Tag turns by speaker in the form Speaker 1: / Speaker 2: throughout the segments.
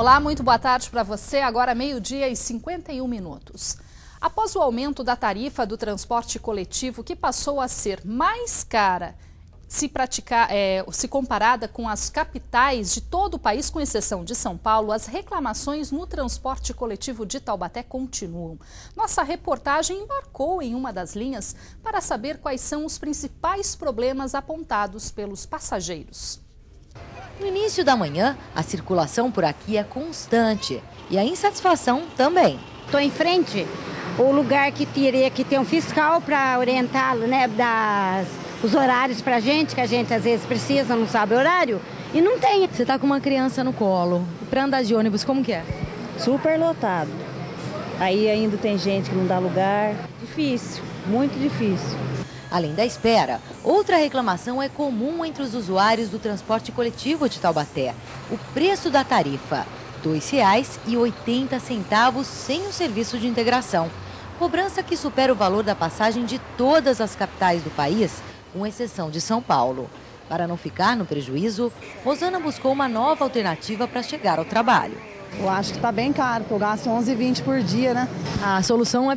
Speaker 1: Olá, muito boa tarde para você. Agora 12h51. Após o aumento da tarifa do transporte coletivo, que passou a ser mais cara se comparada com as capitais de todo o país, com exceção de São Paulo, as reclamações no transporte coletivo de Taubaté continuam. Nossa reportagem embarcou em uma das linhas para saber quais são os principais problemas apontados pelos passageiros.
Speaker 2: No início da manhã, a circulação por aqui é constante e a insatisfação também.
Speaker 3: Estou em frente ao lugar que teria que ter um fiscal para orientá-lo, né, os horários para a gente, que a gente às vezes precisa, não sabe o horário, e não tem.
Speaker 2: Você está com uma criança no colo, para andar de ônibus, como que é?
Speaker 4: Super lotado. Aí ainda tem gente que não dá lugar. Difícil, muito difícil.
Speaker 2: Além da espera, outra reclamação é comum entre os usuários do transporte coletivo de Taubaté: o preço da tarifa, R$ 2,80 sem o serviço de integração. Cobrança que supera o valor da passagem de todas as capitais do país, com exceção de São Paulo. Para não ficar no prejuízo, Rosana buscou uma nova alternativa para chegar ao trabalho.
Speaker 5: Eu acho que está bem caro, porque eu gasto 11,20 por dia, né?
Speaker 2: A solução é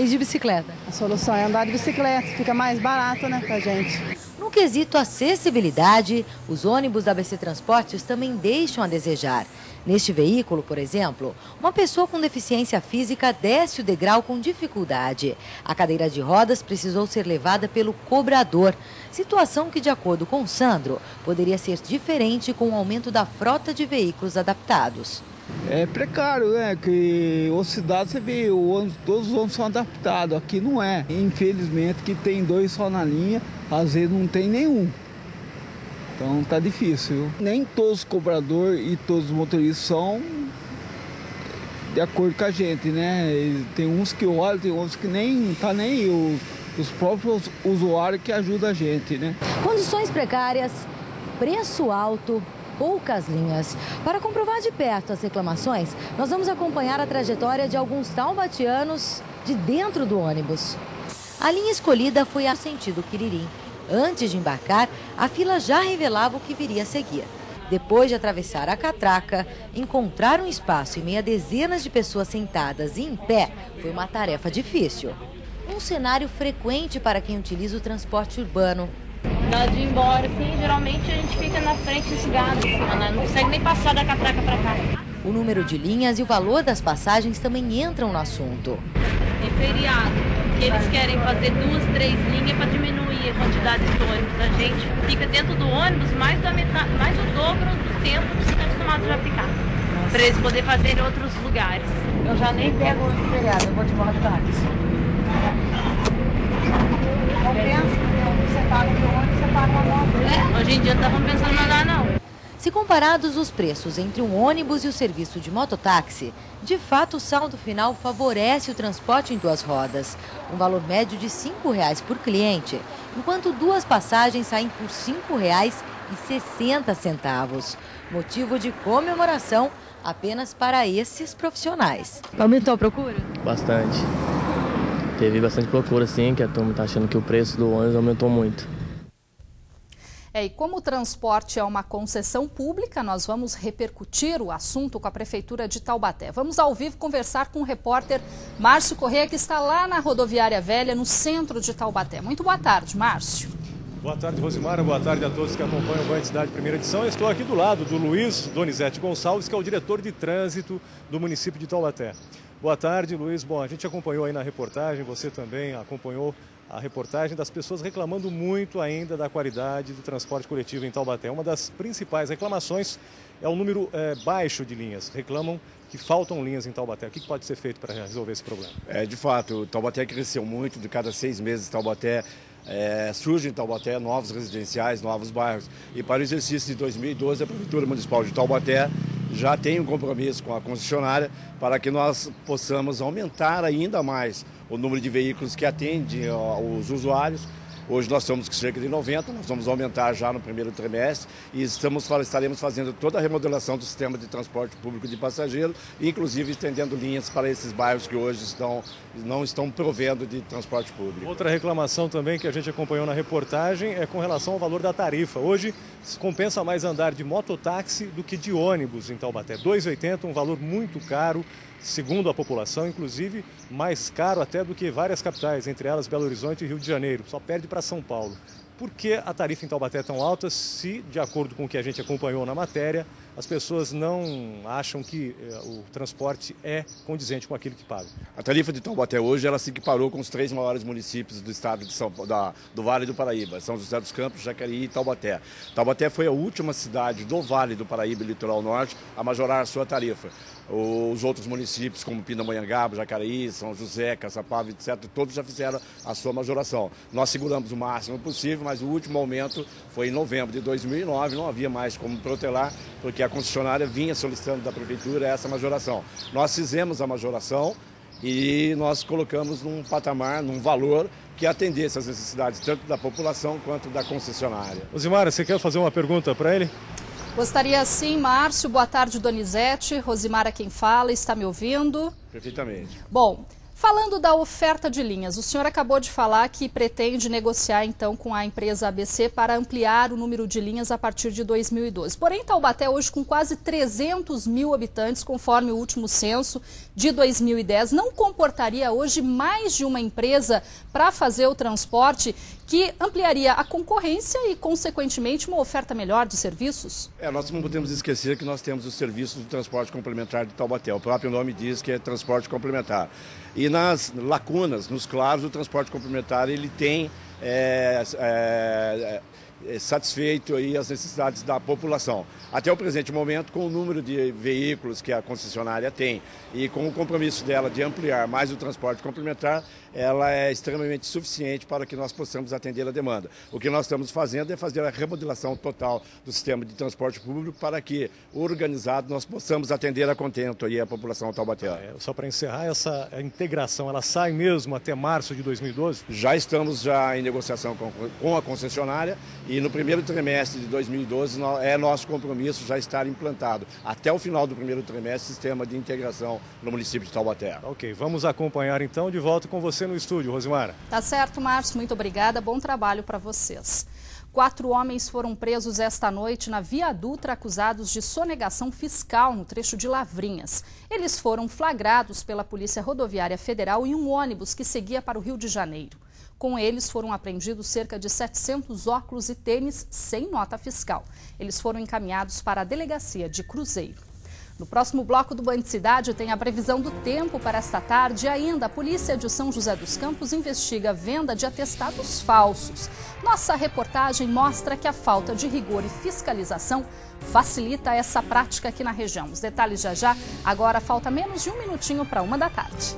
Speaker 2: ir de bicicleta.
Speaker 5: A solução é andar de bicicleta, fica mais barato, né, pra gente.
Speaker 2: No quesito acessibilidade, os ônibus da ABC Transportes também deixam a desejar. Neste veículo, por exemplo, uma pessoa com deficiência física desce o degrau com dificuldade. A cadeira de rodas precisou ser levada pelo cobrador, situação que, de acordo com Sandro, poderia ser diferente com o aumento da frota de veículos adaptados.
Speaker 6: É precário, né? Que outra cidade você vê, todos os ônibus são adaptados, aqui não é. Infelizmente que tem dois só na linha, às vezes não tem nenhum. Então tá difícil. Nem todos os cobradores e todos os motoristas são de acordo com a gente, né? Tem uns que olham, tem outros que nem tá nem aí. Os próprios usuários que ajudam a gente, né?
Speaker 2: Condições precárias, preço alto, poucas linhas. Para comprovar de perto as reclamações, nós vamos acompanhar a trajetória de alguns taubatianos de dentro do ônibus. A linha escolhida foi a sentido Quiririm. Antes de embarcar, a fila já revelava o que viria a seguir. Depois de atravessar a catraca, encontrar um espaço em meio a dezenas de pessoas sentadas e em pé foi uma tarefa difícil. Um cenário frequente para quem utiliza o transporte urbano.
Speaker 7: Na hora de ir embora, assim, geralmente a gente fica na frente esgado, assim, não consegue nem passar da catraca para cá.
Speaker 2: O número de linhas e o valor das passagens também entram no assunto.
Speaker 7: Tem feriado, que eles querem fazer 2, 3 linhas para diminuir a quantidade de ônibus. A gente fica dentro do ônibus mais o dobro do tempo que você está acostumado já a ficar, para eles poderem fazer em outros lugares.
Speaker 5: Eu já nem pego o feriado, eu vou de volta táxi. Não pensa. Você paga o ônibus, você paga uma moto.
Speaker 7: Hoje em dia não estavam pensando em andar, não.
Speaker 2: Se comparados os preços entre um ônibus e o serviço de mototáxi, de fato o saldo final favorece o transporte em duas rodas. Um valor médio de R$ 5,00 por cliente, enquanto duas passagens saem por R$ 5,60. Motivo de comemoração apenas para esses profissionais.
Speaker 8: Aumentou a procura?
Speaker 9: Bastante. Teve bastante procura, sim, que a turma está achando que o preço do ônibus aumentou muito.
Speaker 1: E como o transporte é uma concessão pública, nós vamos repercutir o assunto com a Prefeitura de Taubaté. Vamos ao vivo conversar com o repórter Márcio Corrêa, que está lá na Rodoviária Velha, no centro de Taubaté. Muito boa tarde, Márcio.
Speaker 10: Boa tarde, Rosimara. Boa tarde a todos que acompanham o Banho de Cidade Primeira Edição. Eu estou aqui do lado do Luiz Donizete Gonçalves, que é o diretor de trânsito do município de Taubaté. Boa tarde, Luiz. Bom, a gente acompanhou aí na reportagem, você também acompanhou a reportagem das pessoas reclamando muito ainda da qualidade do transporte coletivo em Taubaté. Uma das principais reclamações é o número baixo de linhas. Reclamam que faltam linhas em Taubaté. O que pode ser feito para resolver esse problema?
Speaker 11: De fato, Taubaté cresceu muito. De cada 6 meses, Taubaté surge em Taubaté novos residenciais, novos bairros. E para o exercício de 2012, a Prefeitura Municipal de Taubaté já tem um compromisso com a concessionária para que nós possamos aumentar ainda mais o número de veículos que atendem os usuários. Hoje nós estamos com cerca de 90, nós vamos aumentar já no primeiro trimestre e estaremos fazendo toda a remodelação do sistema de transporte público de passageiros, inclusive estendendo linhas para esses bairros que hoje não estão provendo de transporte público.
Speaker 10: Outra reclamação também que a gente acompanhou na reportagem é com relação ao valor da tarifa. Hoje compensa mais andar de mototáxi do que de ônibus em Taubaté. R$ 2,80, um valor muito caro, segundo a população, inclusive mais caro até do que várias capitais, entre elas Belo Horizonte e Rio de Janeiro. Só perde para São Paulo. Por que a tarifa em Taubaté é tão alta se, de acordo com o que a gente acompanhou na matéria, as pessoas não acham que o transporte é condizente com aquilo que pagam?
Speaker 11: A tarifa de Taubaté hoje ela se equiparou com os 3 maiores municípios do estado de do Vale do Paraíba, São José dos Campos, Jacareí e Taubaté. Taubaté foi a última cidade do Vale do Paraíba e Litoral Norte a majorar a sua tarifa. Os outros municípios, como Pindamonhangaba, Jacareí, São José, Caçapava, etc., todos já fizeram a sua majoração. Nós seguramos o máximo possível, mas o último aumento foi em novembro de 2009, não havia mais como protelar, porque a concessionária vinha solicitando da Prefeitura essa majoração. Nós fizemos a majoração e nós colocamos num patamar, num valor que atendesse às necessidades tanto da população quanto da concessionária.
Speaker 10: Rosimara, você quer fazer uma pergunta para ele?
Speaker 1: Gostaria sim, Márcio. Boa tarde, Donizete. Rosimara quem fala, está me ouvindo?
Speaker 11: Perfeitamente.
Speaker 1: Bom, falando da oferta de linhas, o senhor acabou de falar que pretende negociar então com a empresa ABC para ampliar o número de linhas a partir de 2012. Porém, Taubaté hoje com quase 300 mil habitantes, conforme o último censo de 2010, não comportaria hoje mais de uma empresa para fazer o transporte que ampliaria a concorrência e, consequentemente, uma oferta melhor de serviços?
Speaker 11: Nós não podemos esquecer que nós temos os serviços do transporte complementar de Taubaté. O próprio nome diz que é transporte complementar. E nas lacunas, nos claros, o transporte complementar ele tem satisfeito aí as necessidades da população. Até o presente momento, com o número de veículos que a concessionária tem e com o compromisso dela de ampliar mais o transporte complementar, ela é extremamente suficiente para que nós possamos atender a demanda. O que nós estamos fazendo é fazer a remodelação total do sistema de transporte público para que, organizado, nós possamos atender a contento aí a população taubatéana.
Speaker 10: Só para encerrar, essa integração, ela sai mesmo até março de 2012?
Speaker 11: Já estamos em negociação com a concessionária e no primeiro trimestre de 2012 é nosso compromisso já estar implantado até o final do primeiro trimestre sistema de integração no município de Taubaté.
Speaker 10: Ok, vamos acompanhar então, de volta com você no estúdio, Rosimara.
Speaker 1: Tá certo, Márcio, muito obrigada, bom trabalho para vocês. 4 homens foram presos esta noite na Via Dutra acusados de sonegação fiscal no trecho de Lavrinhas. Eles foram flagrados pela Polícia Rodoviária Federal em um ônibus que seguia para o Rio de Janeiro. Com eles foram apreendidos cerca de 700 óculos e tênis sem nota fiscal. Eles foram encaminhados para a delegacia de Cruzeiro. No próximo bloco do Band Cidade tem a previsão do tempo para esta tarde e ainda a polícia de São José dos Campos investiga a venda de atestados falsos. Nossa reportagem mostra que a falta de rigor e fiscalização facilita essa prática aqui na região. Os detalhes já já, agora falta menos de um minutinho para 1 da tarde.